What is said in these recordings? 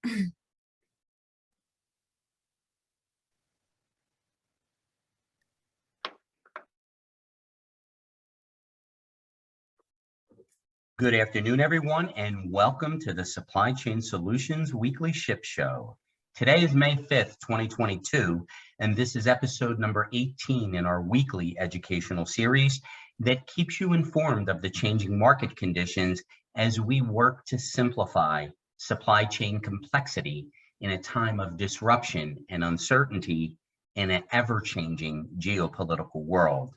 Good afternoon, everyone, and welcome to the Supply Chain Solutions Weekly Ship Show. Today is May 5th, 2022, and this is episode number 18 in our weekly educational series that keeps you informed of the changing market conditions as we work to simplify supply chain complexity in a time of disruption and uncertainty in an ever-changing geopolitical world.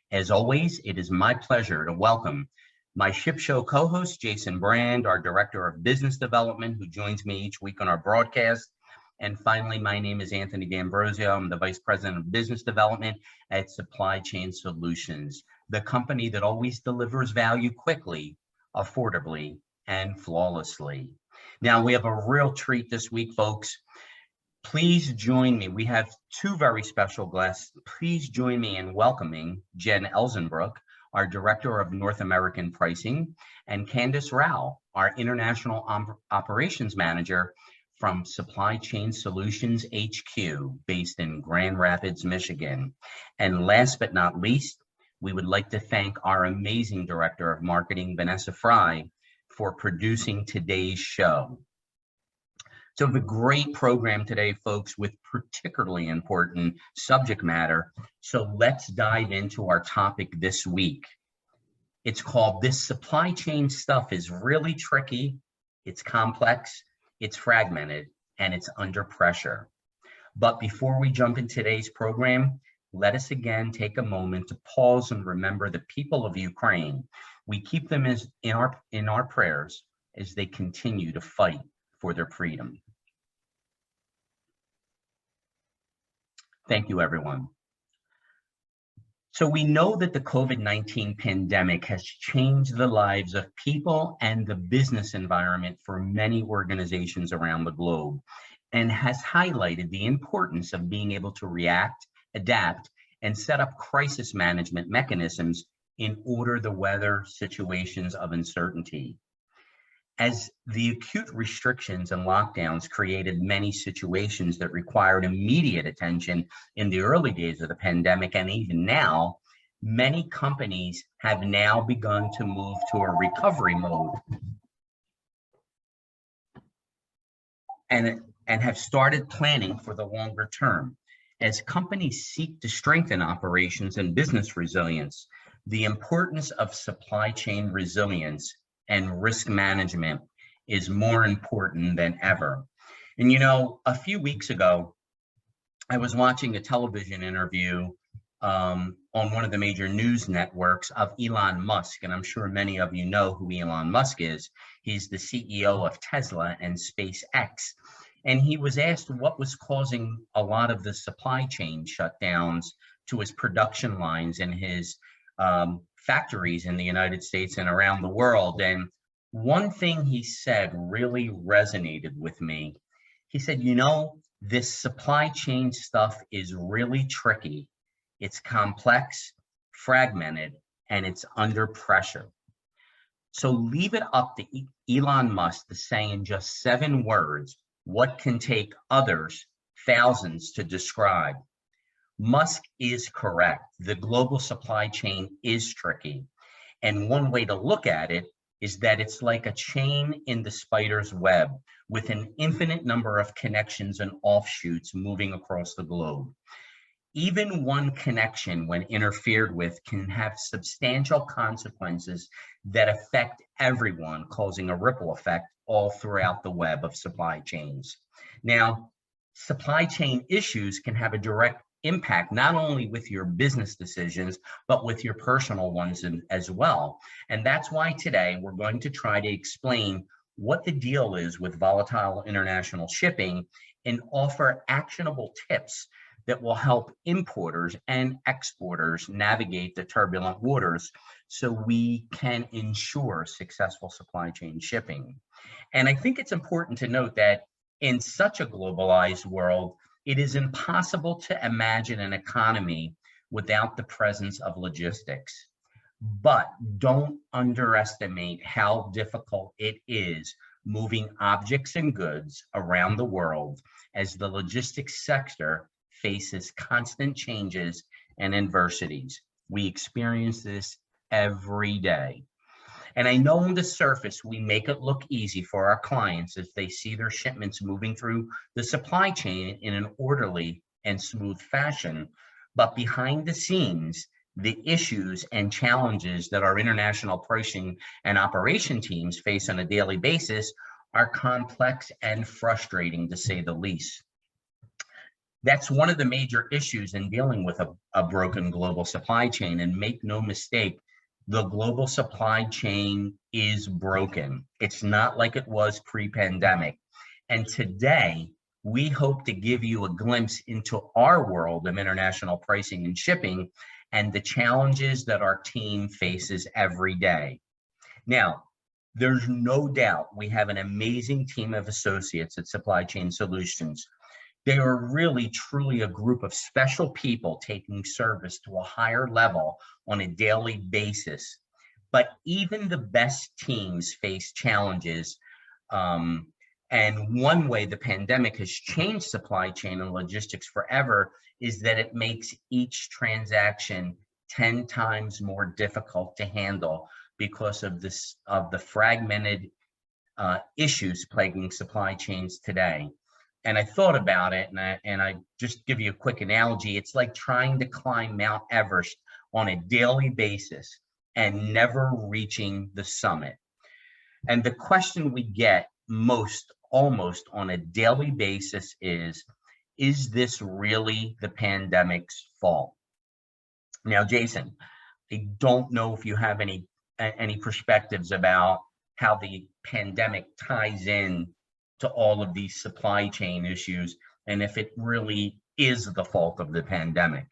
As always, it is my pleasure to welcome my Ship Show co-host, Jason Brand, our Director of Business Development, who joins me each week on our broadcast. And finally, my name is Anthony D'Ambrosio. I'm the Vice President of Business Development at Supply Chain Solutions, the company that always delivers value quickly, affordably, and flawlessly. Now, we have a real treat this week, folks. Please join me. We have two very special guests. Please join me in welcoming Jen Elzenbrook, our Director of North American Pricing, and Candice Rao, our International Operations Manager from Supply Chain Solutions HQ, based in Grand Rapids, Michigan. And last but not least, we would like to thank our amazing Director of Marketing, Vanessa Fry, for producing today's show. So we have a great program today, folks, with particularly important subject matter. So let's dive into our topic this week. It's called "This Supply Chain Stuff is Really Tricky, it's Complex, it's Fragmented, and it's Under Pressure." But before we jump into today's program, let us again take a moment to pause and remember the people of Ukraine. We keep them in our prayers as they continue to fight for their freedom. Thank you, everyone. So we know that the COVID-19 pandemic has changed the lives of people and the business environment for many organizations around the globe, and has highlighted the importance of being able to react, adapt, and set up crisis management mechanisms in order to weather situations of uncertainty. As the acute restrictions and lockdowns created many situations that required immediate attention in the early days of the pandemic, and even now, many companies have now begun to move to a recovery mode and have started planning for the longer term. As companies seek to strengthen operations and business resilience, the importance of supply chain resilience and risk management is more important than ever. And you know, a few weeks ago, I was watching a television interview on one of the major news networks of Elon Musk, and I'm sure many of you know who Elon Musk is. He's the CEO of Tesla and SpaceX. And he was asked what was causing a lot of the supply chain shutdowns to his production lines and his factories in the United States and around the world. And one thing he said really resonated with me. He said, you know, this supply chain stuff is really tricky. It's complex, fragmented, and it's under pressure. So leave it up to Elon Musk to say in just 7 words what can take others thousands to describe. Musk is correct. The global supply chain is tricky. And one way to look at it is that it's like a chain in the spider's web with an infinite number of connections and offshoots moving across the globe. Even one connection, when interfered with, can have substantial consequences that affect everyone, causing a ripple effect all throughout the web of supply chains. Now, supply chain issues can have a direct impact not only with your business decisions, but with your personal ones as well. And that's why today we're going to try to explain what the deal is with volatile international shipping and offer actionable tips that will help importers and exporters navigate the turbulent waters so we can ensure successful supply chain shipping. And I think it's important to note that in such a globalized world, it is impossible to imagine an economy without the presence of logistics. But don't underestimate how difficult it is moving objects and goods around the world as the logistics sector faces constant changes and adversities. We experience this every day. And I know on the surface, we make it look easy for our clients if they see their shipments moving through the supply chain in an orderly and smooth fashion. But behind the scenes, the issues and challenges that our international pricing and operation teams face on a daily basis are complex and frustrating, to say the least. That's one of the major issues in dealing with a broken global supply chain. And make no mistake, the global supply chain is broken. It's not like it was pre-pandemic. And today, we hope to give you a glimpse into our world of international pricing and shipping and the challenges that our team faces every day. Now, there's no doubt we have an amazing team of associates at Supply Chain Solutions. They are really, truly a group of special people taking service to a higher level on a daily basis. But even the best teams face challenges. And one way the pandemic has changed supply chain and logistics forever is that it makes each transaction 10 times more difficult to handle because of the fragmented issues plaguing supply chains today. And I thought about it, and I just give you a quick analogy. It's like trying to climb Mount Everest on a daily basis and never reaching the summit. And the question we get almost on a daily basis is this really the pandemic's fault? Now, Jason, I don't know if you have any perspectives about how the pandemic ties in to all of these supply chain issues, and if it really is the fault of the pandemic.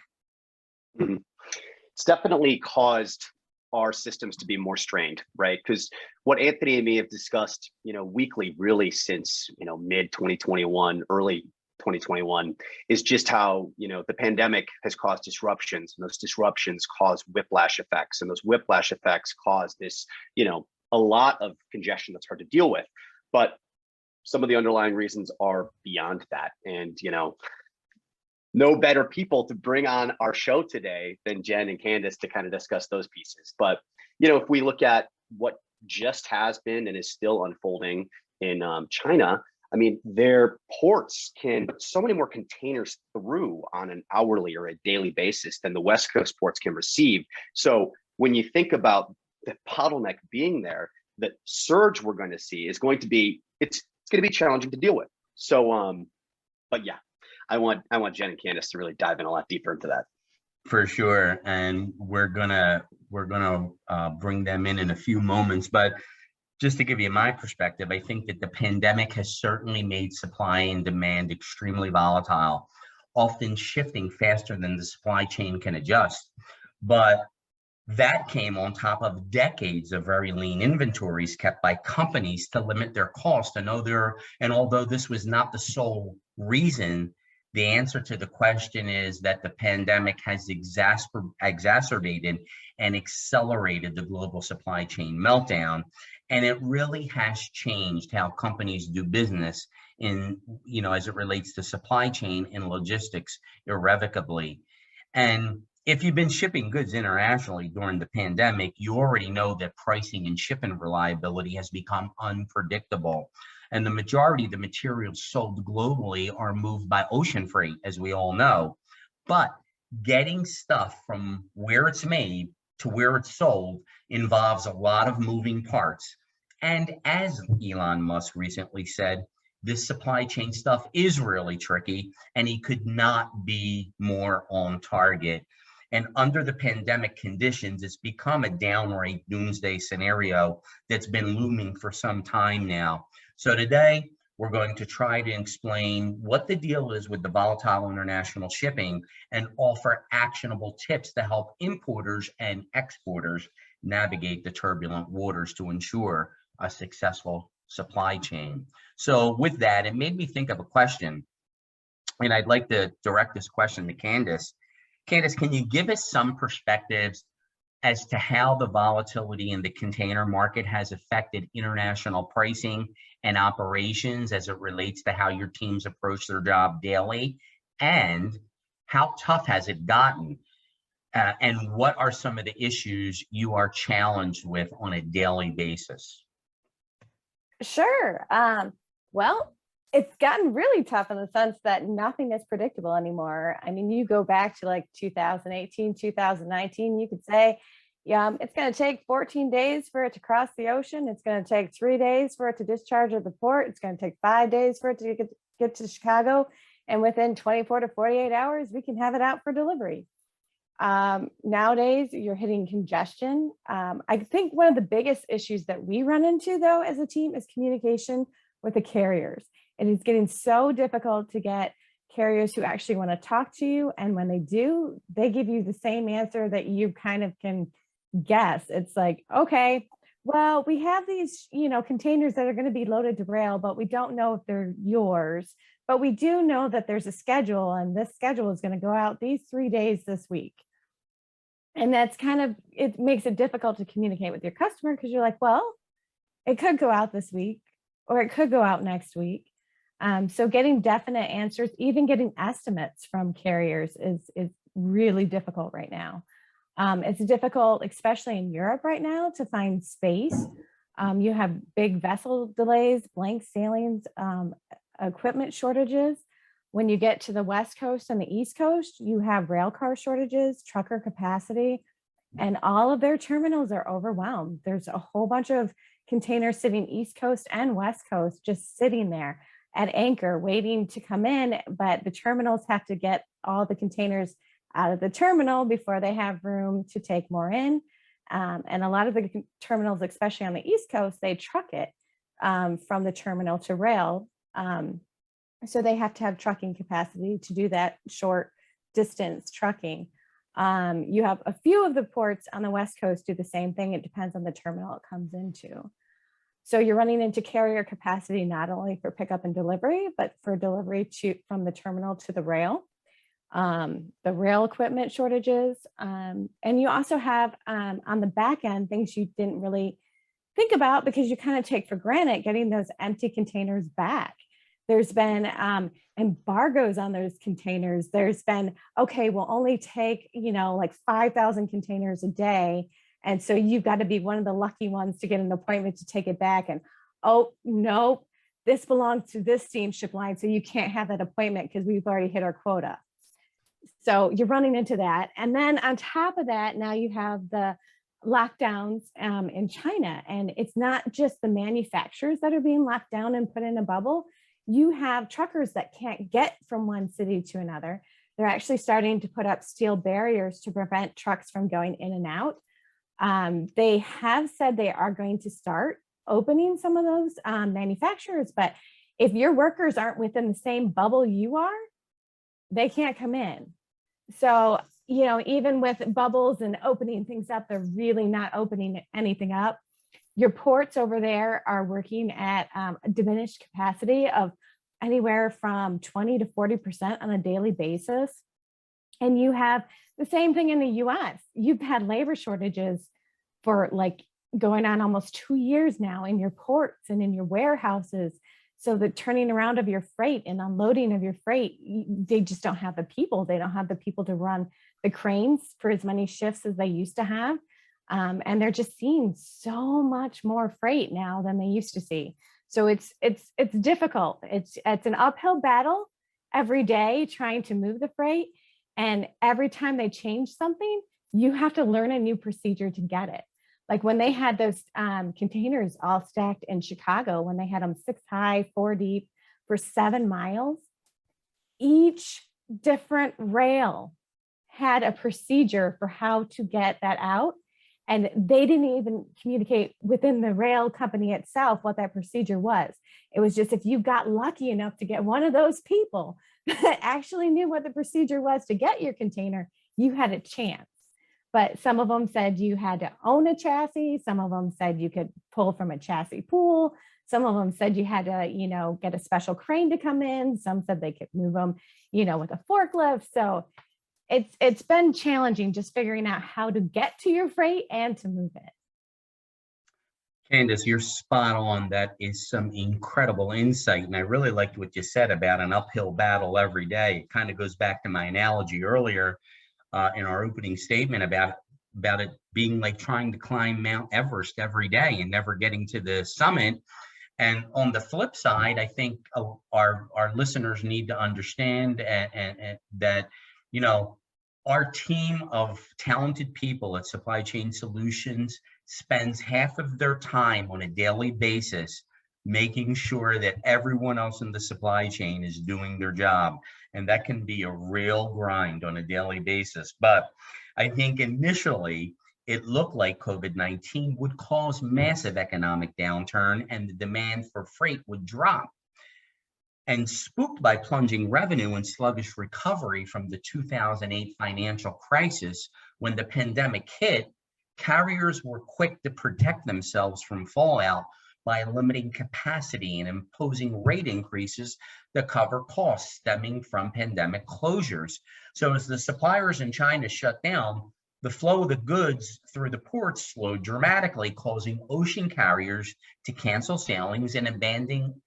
It's definitely caused our systems to be more strained, right? Because what Anthony and me have discussed, weekly, really since mid 2021, early 2021, is just how the pandemic has caused disruptions, and those disruptions cause whiplash effects, and those whiplash effects cause this, a lot of congestion that's hard to deal with. But some of the underlying reasons are beyond that, and no better people to bring on our show today than Jen and Candace to kind of discuss those pieces. But if we look at what just has been and is still unfolding in China, I mean, their ports can put so many more containers through on an hourly or a daily basis than the West Coast ports can receive. So when you think about the bottleneck being there, the surge we're going to see is going to be, it's going to be challenging to deal with. So, but yeah, I want Jen and Candace to really dive in a lot deeper into that. For sure, and we're gonna bring them in a few moments. But just to give you my perspective, I think that the pandemic has certainly made supply and demand extremely volatile, often shifting faster than the supply chain can adjust. But that came on top of decades of very lean inventories kept by companies to limit their cost. And although this was not the sole reason, the answer to the question is that the pandemic has exacerbated and accelerated the global supply chain meltdown. And it really has changed how companies do business as it relates to supply chain and logistics irrevocably. And if you've been shipping goods internationally during the pandemic, you already know that pricing and shipping reliability has become unpredictable. And the majority of the materials sold globally are moved by ocean freight, as we all know. But getting stuff from where it's made to where it's sold involves a lot of moving parts. And as Elon Musk recently said, this supply chain stuff is really tricky, and he could not be more on target. And under the pandemic conditions, it's become a downright doomsday scenario that's been looming for some time now. So today, we're going to try to explain what the deal is with the volatile international shipping and offer actionable tips to help importers and exporters navigate the turbulent waters to ensure a successful supply chain. So with that, it made me think of a question, and I'd like to direct this question to Candace. Candace, can you give us some perspectives as to how the volatility in the container market has affected international pricing and operations as it relates to how your teams approach their job daily? And how tough has it gotten? And what are some of the issues you are challenged with on a daily basis? Sure. Well, it's gotten really tough in the sense that nothing is predictable anymore. I mean, you go back to like 2018, 2019, you could say, yeah, it's going to take 14 days for it to cross the ocean. It's going to take 3 days for it to discharge at the port. It's going to take 5 days for it to get to Chicago. And within 24 to 48 hours, we can have it out for delivery. Nowadays, you're hitting congestion. I think one of the biggest issues that we run into, though, as a team is communication with the carriers. It is getting so difficult to get carriers who actually want to talk to you. And when they do, they give you the same answer that you kind of can guess. It's like, okay, well, we have these, containers that are going to be loaded to rail, but we don't know if they're yours. But we do know that there's a schedule, and this schedule is going to go out these 3 days this week. And that's it makes it difficult to communicate with your customer, because you're like, well, it could go out this week or it could go out next week. So getting definite answers, even getting estimates from carriers is really difficult right now. It's difficult, especially in Europe right now, to find space. You have big vessel delays, blank sailings, equipment shortages. When you get to the West Coast and the East Coast, you have rail car shortages, trucker capacity, and all of their terminals are overwhelmed. There's a whole bunch of containers sitting East Coast and West Coast just sitting there at anchor waiting to come in, but the terminals have to get all the containers out of the terminal before they have room to take more in. And a lot of the terminals, especially on the East Coast, they truck it from the terminal to rail. So they have to have trucking capacity to do that short distance trucking. You have a few of the ports on the West Coast do the same thing. It depends on the terminal it comes into. So you're running into carrier capacity, not only for pickup and delivery, but for delivery from the terminal to the rail. The rail equipment shortages. And you also have on the back end, things you didn't really think about because you kind of take for granted, getting those empty containers back. There's been embargoes on those containers. There's been, okay, we'll only take, like 5,000 containers a day. And so you've got to be one of the lucky ones to get an appointment to take it back. And, oh, no, this belongs to this steamship line. So you can't have that appointment because we've already hit our quota. So you're running into that. And then on top of that, now you have the lockdowns in China. And it's not just the manufacturers that are being locked down and put in a bubble. You have truckers that can't get from one city to another. They're actually starting to put up steel barriers to prevent trucks from going in and out. They have said they are going to start opening some of those manufacturers, but if your workers aren't within the same bubble you are, they can't come in. So, even with bubbles and opening things up, they're really not opening anything up. Your ports over there are working at a diminished capacity of anywhere from 20 to 40% on a daily basis. And you have the same thing in the US. You've had labor shortages for like going on almost 2 years now in your ports and in your warehouses. So the turning around of your freight and unloading of your freight, they just don't have the people. They don't have the people to run the cranes for as many shifts as they used to have. And they're just seeing so much more freight now than they used to see. So it's difficult. It's an uphill battle every day trying to move the freight. And every time they change something, you have to learn a new procedure to get it. Like when they had those containers all stacked in Chicago, when they had them 6 high, 4 deep for 7 miles, each different rail had a procedure for how to get that out. And they didn't even communicate within the rail company itself what that procedure was. It was just if you got lucky enough to get one of those people that actually knew what the procedure was to get your container, you had a chance. But some of them said you had to own a chassis. Some of them said you could pull from a chassis pool. Some of them said you had to, get a special crane to come in. Some said they could move them, with a forklift. So it's been challenging just figuring out how to get to your freight and to move it. Candace, you're spot on. That is some incredible insight. And I really liked what you said about an uphill battle every day. It kind of goes back to my analogy earlier in our opening statement about it being like trying to climb Mount Everest every day and never getting to the summit. And on the flip side, I think our listeners need to understand and that, you know, our team of talented people at Supply Chain Solutions spends half of their time on a daily basis making sure that everyone else in the supply chain is doing their job. And that can be a real grind on a daily basis. But I think initially, it looked like COVID-19 would cause massive economic downturn and the demand for freight would drop. And spooked by plunging revenue and sluggish recovery from the 2008 financial crisis, when the pandemic hit, carriers were quick to protect themselves from fallout by limiting capacity and imposing rate increases to cover costs stemming from pandemic closures. So as the suppliers in China shut down, the flow of the goods through the ports slowed dramatically, causing ocean carriers to cancel sailings and abandon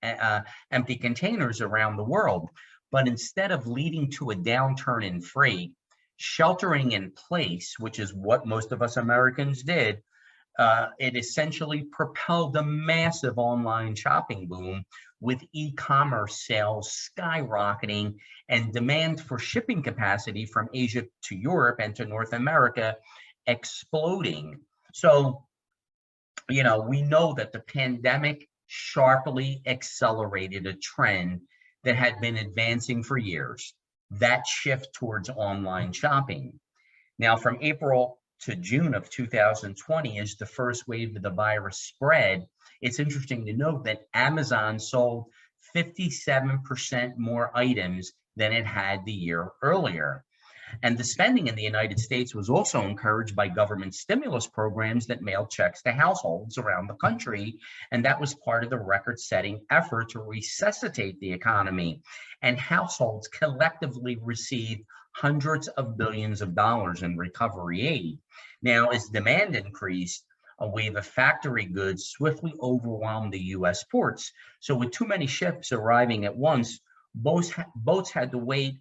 empty containers around the world. But instead of leading to a downturn in freight, sheltering in place, which is what most of us Americans did, it essentially propelled a massive online shopping boom, with e-commerce sales skyrocketing and demand for shipping capacity from Asia to Europe and to North America exploding. So, you know, we know that the pandemic sharply accelerated a trend that had been advancing for years, that shift towards online shopping. Now, from April to June of 2020, as the first wave of the virus spread, it's interesting to note that Amazon sold 57% more items than it had the year earlier. And the spending in the United States was also encouraged by government stimulus programs that mailed checks to households around the country. And that was part of the record-setting effort to resuscitate the economy. And households collectively received hundreds of billions of dollars in recovery aid. Now, as demand increased, a wave of factory goods swiftly overwhelmed the U.S. ports. So with too many ships arriving at once, boats had to wait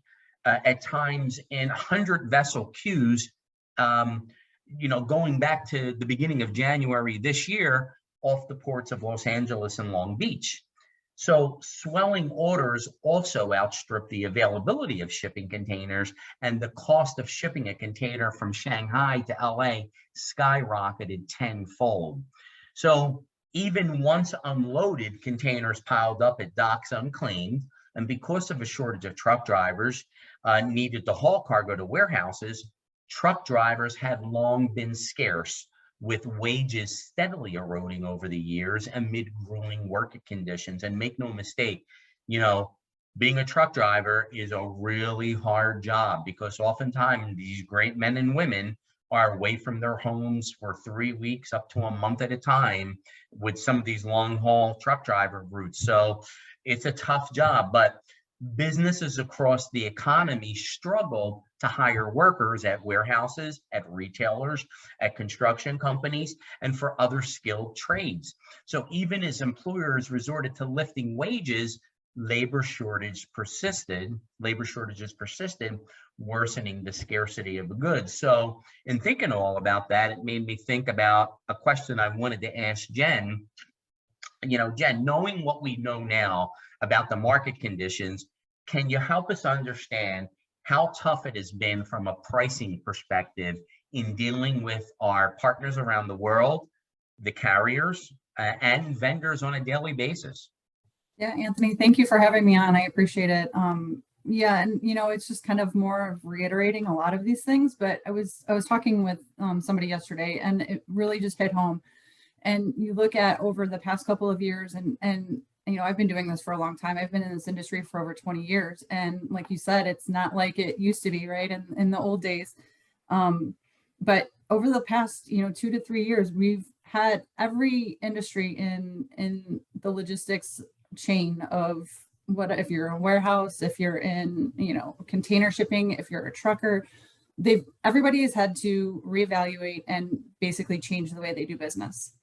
at times in 100-vessel queues, going back to the beginning of January this year off the ports of Los Angeles and Long Beach. So swelling orders also outstripped the availability of shipping containers, and the cost of shipping a container from Shanghai to LA skyrocketed tenfold. So even once unloaded, containers piled up at docks unclaimed, and because of a shortage of truck drivers needed to haul cargo to warehouses, truck drivers have long been scarce, with wages steadily eroding over the years amid grueling work conditions. And make no mistake, being a truck driver is a really hard job, because oftentimes these great men and women are away from their homes for 3 weeks up to a month at a time with some of these long haul truck driver routes. So it's a tough job, but businesses across the economy struggle to hire workers at warehouses, at retailers, at construction companies, and for other skilled trades. So even as employers resorted to lifting wages, labor shortages persisted, worsening the scarcity of goods. So in thinking all about that, it made me think about a question I wanted to ask Jen. Jen, knowing what we know now about the market conditions, can you help us understand how tough it has been from a pricing perspective in dealing with our partners around the world, the carriers, and vendors on a daily basis? Yeah, Anthony, thank you for having me on. I appreciate it. Yeah, and it's just kind of more of reiterating a lot of these things, but I was talking with somebody yesterday, and it really just hit home. And you look at over the past couple of years, and I've been doing this for a long time. I've been in this industry for over 20 years. And like you said, it's not like it used to be, right? In the old days. But over the past, 2 to 3 years, we've had every industry in the logistics chain of what, if you're a warehouse, if you're in, container shipping, if you're a trucker, everybody has had to reevaluate and basically change the way they do business.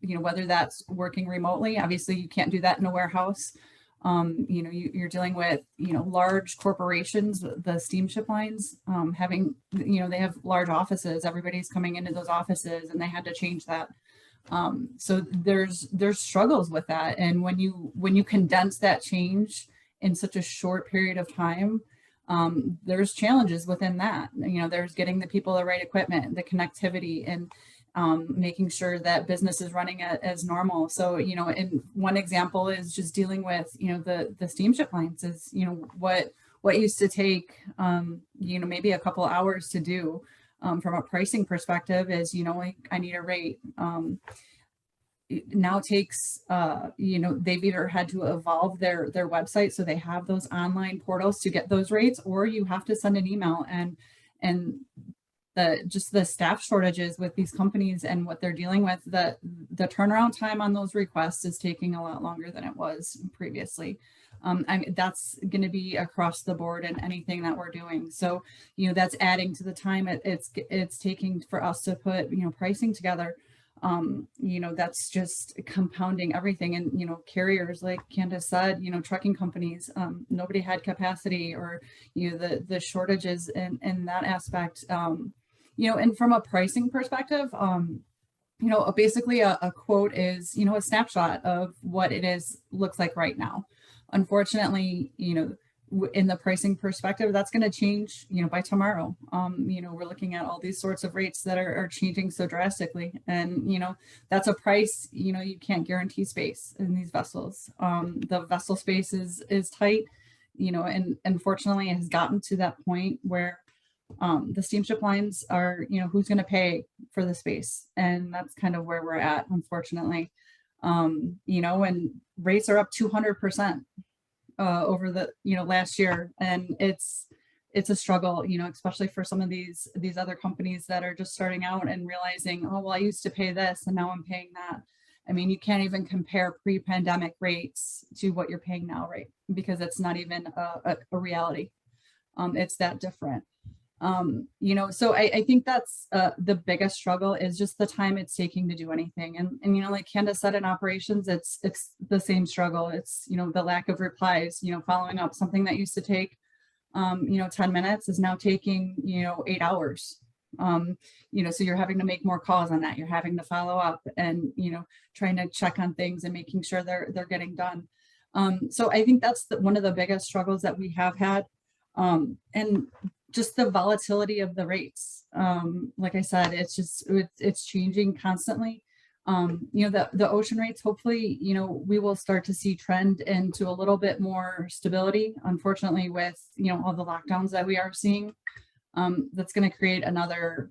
Whether that's working remotely, obviously you can't do that in a warehouse. You're dealing with, large corporations, the steamship lines, having, they have large offices, everybody's coming into those offices, and they had to change that. So there's struggles with that. And when you condense that change in such a short period of time, there's challenges within that. There's getting the people the right equipment, the connectivity, and making sure that business is running as normal. So, and one example is just dealing with, the steamship lines is, what used to take, maybe a couple hours to do from a pricing perspective is, like, I need a rate. It now takes, they've either had to evolve their website so they have those online portals to get those rates, or you have to send an email, and the staff shortages with these companies and what they're dealing with, the turnaround time on those requests is taking a lot longer than it was previously. That's going to be across the board in anything that we're doing. So, that's adding to the time it's taking for us to put, pricing together. That's just compounding everything. And, carriers, like Candace said, trucking companies, nobody had capacity, or, the shortages in that aspect. And from a pricing perspective, basically a quote is, a snapshot of what looks like right now. Unfortunately, in the pricing perspective, that's going to change, by tomorrow. We're looking at all these sorts of rates that are changing so drastically. And, that's a price, you can't guarantee space in these vessels. The vessel space is tight, and unfortunately it has gotten to that point where the steamship lines are, who's going to pay for the space. And that's kind of where we're at, unfortunately. And rates are up 200% over the, last year. And it's a struggle, especially for some of these other companies that are just starting out and realizing, oh, well, I used to pay this and now I'm paying that. I mean, you can't even compare pre-pandemic rates to what you're paying now, right? Because it's not even a reality. It's that different. So I think that's the biggest struggle is just the time it's taking to do anything. And like Candace said, in operations, it's the same struggle. It's, the lack of replies, following up, something that used to take, 10 minutes is now taking, 8 hours. So you're having to make more calls on that. You're having to follow up and, trying to check on things and making sure they're getting done. So I think that's one of the biggest struggles that we have had. And just the volatility of the rates. Like I said, it's changing constantly. The ocean rates, hopefully, we will start to see trend into a little bit more stability. Unfortunately, with, all the lockdowns that we are seeing, that's going to create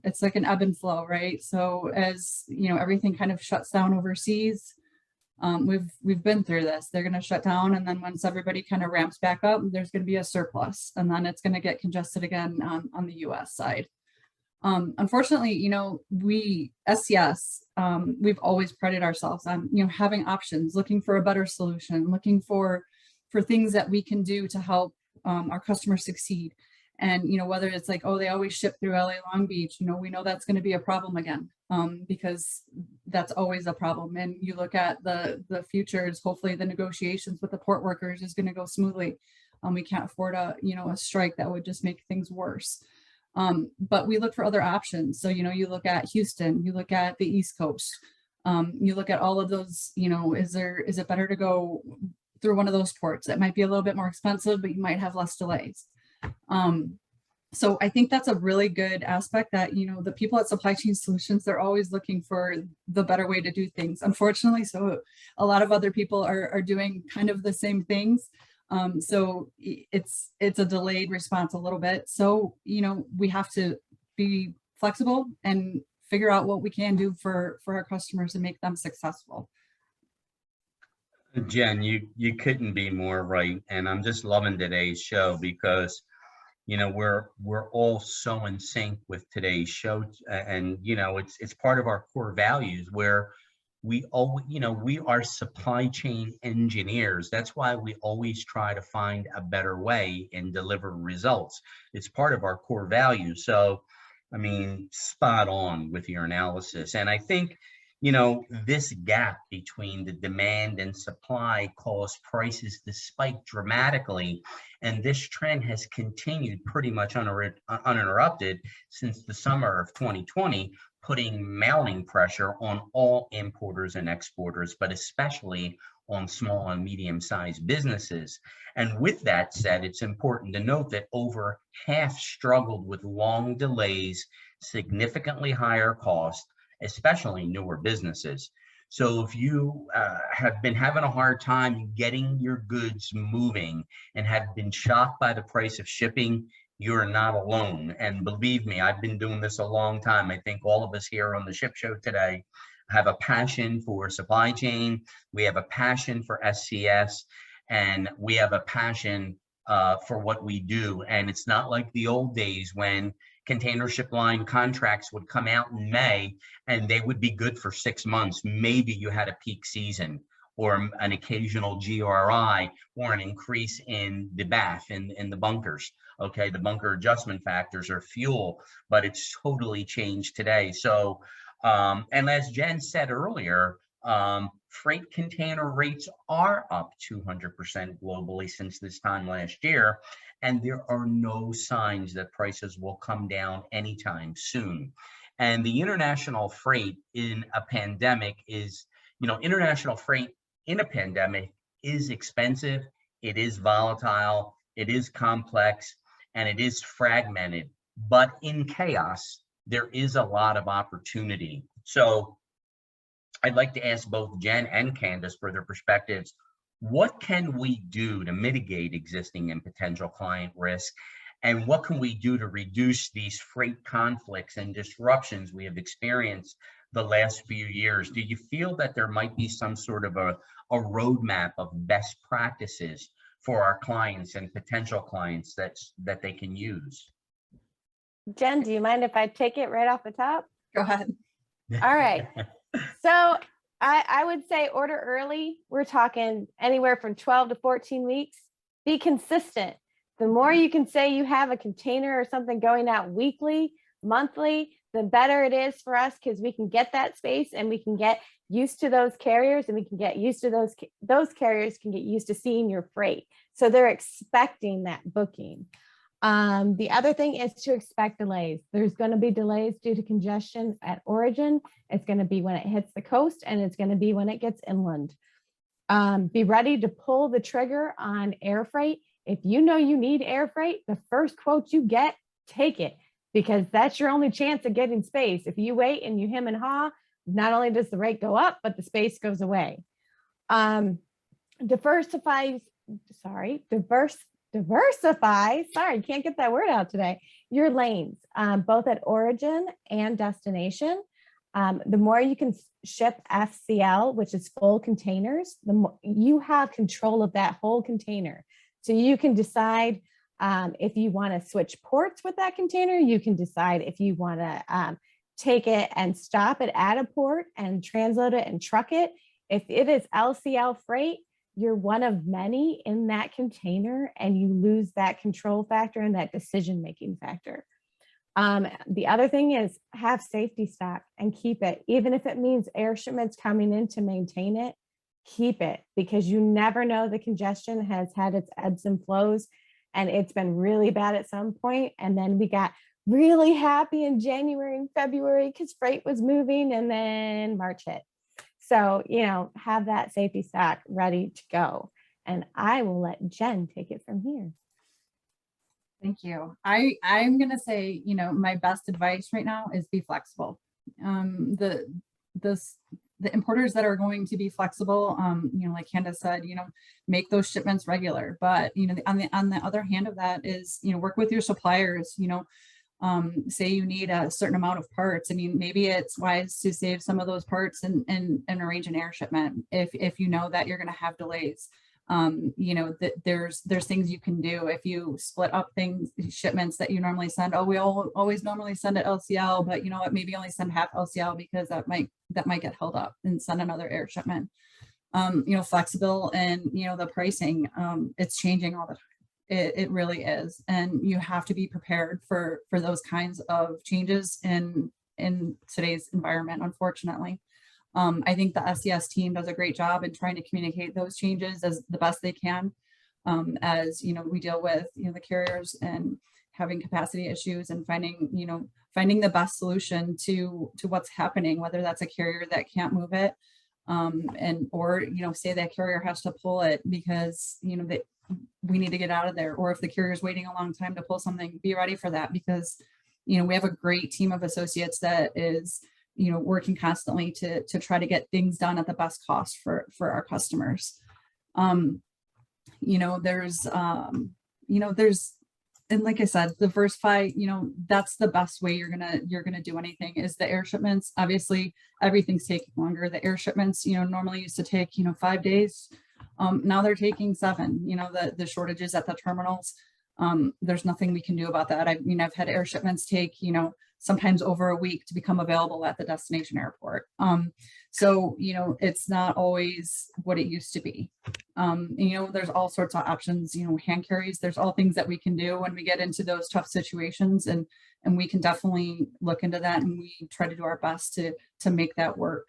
it's like an ebb and flow, right? So as, everything kind of shuts down overseas, we've been through this. They're going to shut down, and then once everybody kind of ramps back up, there's going to be a surplus, and then it's going to get congested again on the U.S. side. Unfortunately, we SCS, we've always prided ourselves on having options, looking for a better solution, looking for things that we can do to help our customers succeed. And whether it's like, oh, they always ship through LA Long Beach, we know that's going to be a problem again, because that's always a problem. And you look at the futures, hopefully the negotiations with the port workers is going to go smoothly. We can't afford a strike that would just make things worse. But we look for other options. So you look at Houston, you look at the East Coast, you look at all of those. Is it better to go through one of those ports that might be a little bit more expensive, but you might have less delays? So I think that's a really good aspect that, the people at Supply Chain Solutions, they're always looking for the better way to do things. Unfortunately, so a lot of other people are doing kind of the same things. So it's a delayed response a little bit. So, we have to be flexible and figure out what we can do for our customers and make them successful. Jen, you couldn't be more right. And I'm just loving today's show because, we're all so in sync with today's show. And, it's part of our core values where, we always, we are supply chain engineers. That's why we always try to find a better way and deliver results. It's part of our core value. So, I mean, spot on with your analysis. And I think, this gap between the demand and supply caused prices to spike dramatically. And this trend has continued pretty much uninterrupted since the summer of 2020, putting mounting pressure on all importers and exporters, but especially on small and medium-sized businesses. And with that said, it's important to note that over half struggled with long delays, significantly higher costs, especially newer businesses. So if you have been having a hard time getting your goods moving and have been shocked by the price of shipping, you're not alone. And believe me, I've been doing this a long time. I think all of us here on the Ship Show today have a passion for supply chain. We have a passion for SCS, and we have a passion for what we do. And it's not like the old days when container ship line contracts would come out in May and they would be good for 6 months. Maybe you had a peak season or an occasional GRI or an increase in the BAF in the bunkers. Okay, the bunker adjustment factors or fuel, but it's totally changed today. So, and as Jen said earlier, freight container rates are up 200% globally since this time last year, and there are no signs that prices will come down anytime soon. And the international freight in a pandemic is, international freight in a pandemic is expensive, it is volatile, it is complex, and it is fragmented. But in chaos, there is a lot of opportunity. So I'd like to ask both Jen and Candace for their perspectives. What can we do to mitigate existing and potential client risk? And what can we do to reduce these freight conflicts and disruptions we have experienced the last few years? Do you feel that there might be some sort of a roadmap of best practices for our clients and potential clients that they can use? Jen, do you mind if I take it right off the top? Go ahead. All right. So I would say order early. We're talking anywhere from 12 to 14 weeks. Be consistent. The more you can say you have a container or something going out weekly, monthly, the better it is for us, because we can get that space and we can get used to those carriers, and we can get used to those carriers can get used to seeing your freight. So they're expecting that booking. The other thing is to expect delays. There's going to be delays due to congestion at origin. It's going to be when it hits the coast, and it's going to be when it gets inland. Be ready to pull the trigger on air freight. If you know you need air freight, the first quote you get, take it, because that's your only chance of getting space. If you wait and you hem and haw, not only does the rate go up, but the space goes away. Diversify, can't get that word out today, your lanes, both at origin and destination. The more you can ship FCL, which is full containers, the more you have control of that whole container. So you can decide if you want to switch ports with that container. You can decide if you want to take it and stop it at a port and transload it and truck it. If it is LCL freight, you're one of many in that container, and you lose that control factor and that decision-making factor. The other thing is have safety stock and keep it. Even if it means air shipments coming in to maintain it, keep it, because you never know. The congestion has had its ebbs and flows, and it's been really bad at some point. And then we got really happy in January and February because freight was moving, and then March hit. So, have that safety stock ready to go. And I will let Jen take it from here. Thank you. I'm going to say, my best advice right now is be flexible. The importers that are going to be flexible, like Candace said, make those shipments regular. But, on the other hand of that is, work with your suppliers, say you need a certain amount of parts. I mean, maybe it's wise to save some of those parts and arrange an air shipment if you know that you're going to have delays. You know, that there's things you can do if you split up shipments that you normally send. Oh, we always normally send it LCL, but you know what, maybe only send half LCL because that might get held up, and send another air shipment. You know, flexible, and you know, the pricing, it's changing all the time. It really is, and you have to be prepared for those kinds of changes in today's environment, unfortunately. I think the SES team does a great job in trying to communicate those changes as the best they can, as you know, we deal with, you know, the carriers and having capacity issues, and finding the best solution to what's happening, whether that's a carrier that can't move it, or you know, say that carrier has to pull it because you know that we need to get out of there, or if the carrier is waiting a long time to pull something, be ready for that, because you know, we have a great team of associates that is, you know, working constantly to try to get things done at the best cost for our customers. You know, there's and like I said, diversify, you know, that's the best way you're gonna do anything, is the air shipments. Obviously everything's taking longer. The air shipments, you know, normally used to take, you know, 5 days. Now they're taking 7, you know, the shortages at the terminals. There's nothing we can do about that. I mean, I've had air shipments take, you know, sometimes over a week to become available at the destination airport. So, you know, it's not always what it used to be. You know, there's all sorts of options, you know, hand carries, there's all things that we can do when we get into those tough situations, and we can definitely look into that, and we try to do our best to make that work.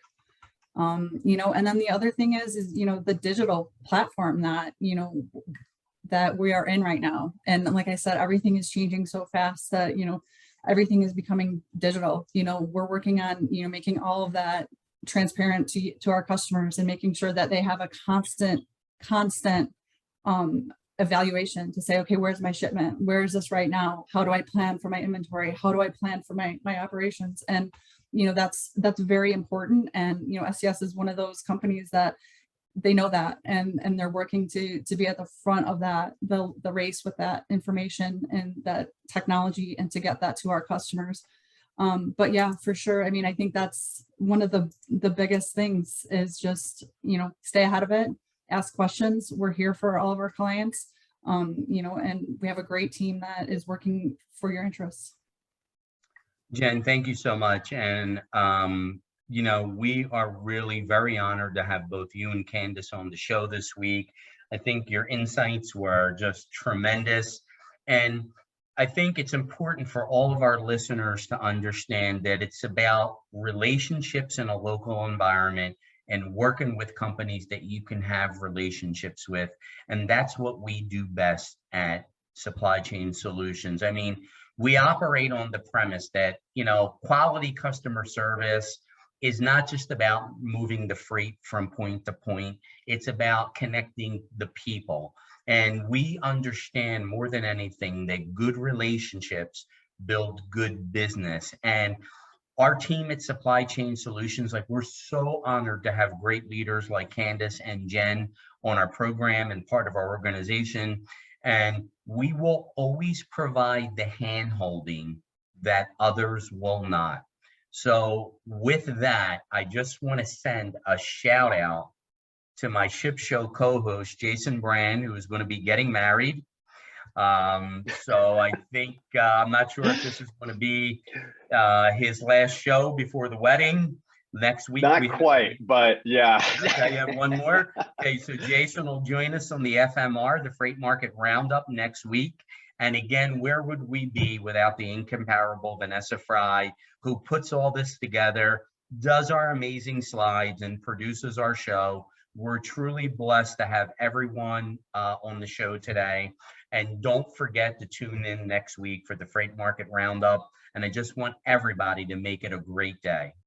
You know, and then the other thing is, you know, the digital platform that, you know, that we are in right now. And like I said, everything is changing so fast that, you know, everything is becoming digital. You know, we're working on, you know, making all of that transparent to our customers, and making sure that they have a constant evaluation to say, okay, where's my shipment? Where is this right now? How do I plan for my inventory? How do I plan for my operations? And, you know, that's very important. And, you know, SES is one of those companies that they know that, and they're working to be at the front of that, the race with that information and that technology, and to get that to our customers. But yeah, for sure. I mean, I think that's one of the biggest things, is just, you know, stay ahead of it, ask questions. We're here for all of our clients, you know, and we have a great team that is working for your interests. Jen, thank you so much. And, you know, we are really very honored to have both you and Candace on the show this week. I think your insights were just tremendous. And I think it's important for all of our listeners to understand that it's about relationships in a local environment, and working with companies that you can have relationships with. And that's what we do best at Supply Chain Solutions. I mean, we operate on the premise that, you know, quality customer service is not just about moving the freight from point to point. It's about connecting the people. And we understand more than anything that good relationships build good business. And our team at Supply Chain Solutions, like, we're so honored to have great leaders like Candace and Jen on our program and part of our organization. And we will always provide the hand-holding that others will not. So with that, I just want to send a shout out to my Ship Show co-host, Jason Brand, who is going to be getting married. So I think, I'm not sure if this is going to be his last show before the wedding. Next week. Not quite, but yeah. Okay, you have one more. Okay, so Jason will join us on the FMR, the Freight Market Roundup, next week. And again, where would we be without the incomparable Vanessa Fry, who puts all this together, does our amazing slides, and produces our show. We're truly blessed to have everyone on the show today. And don't forget to tune in next week for the Freight Market Roundup. And I just want everybody to make it a great day.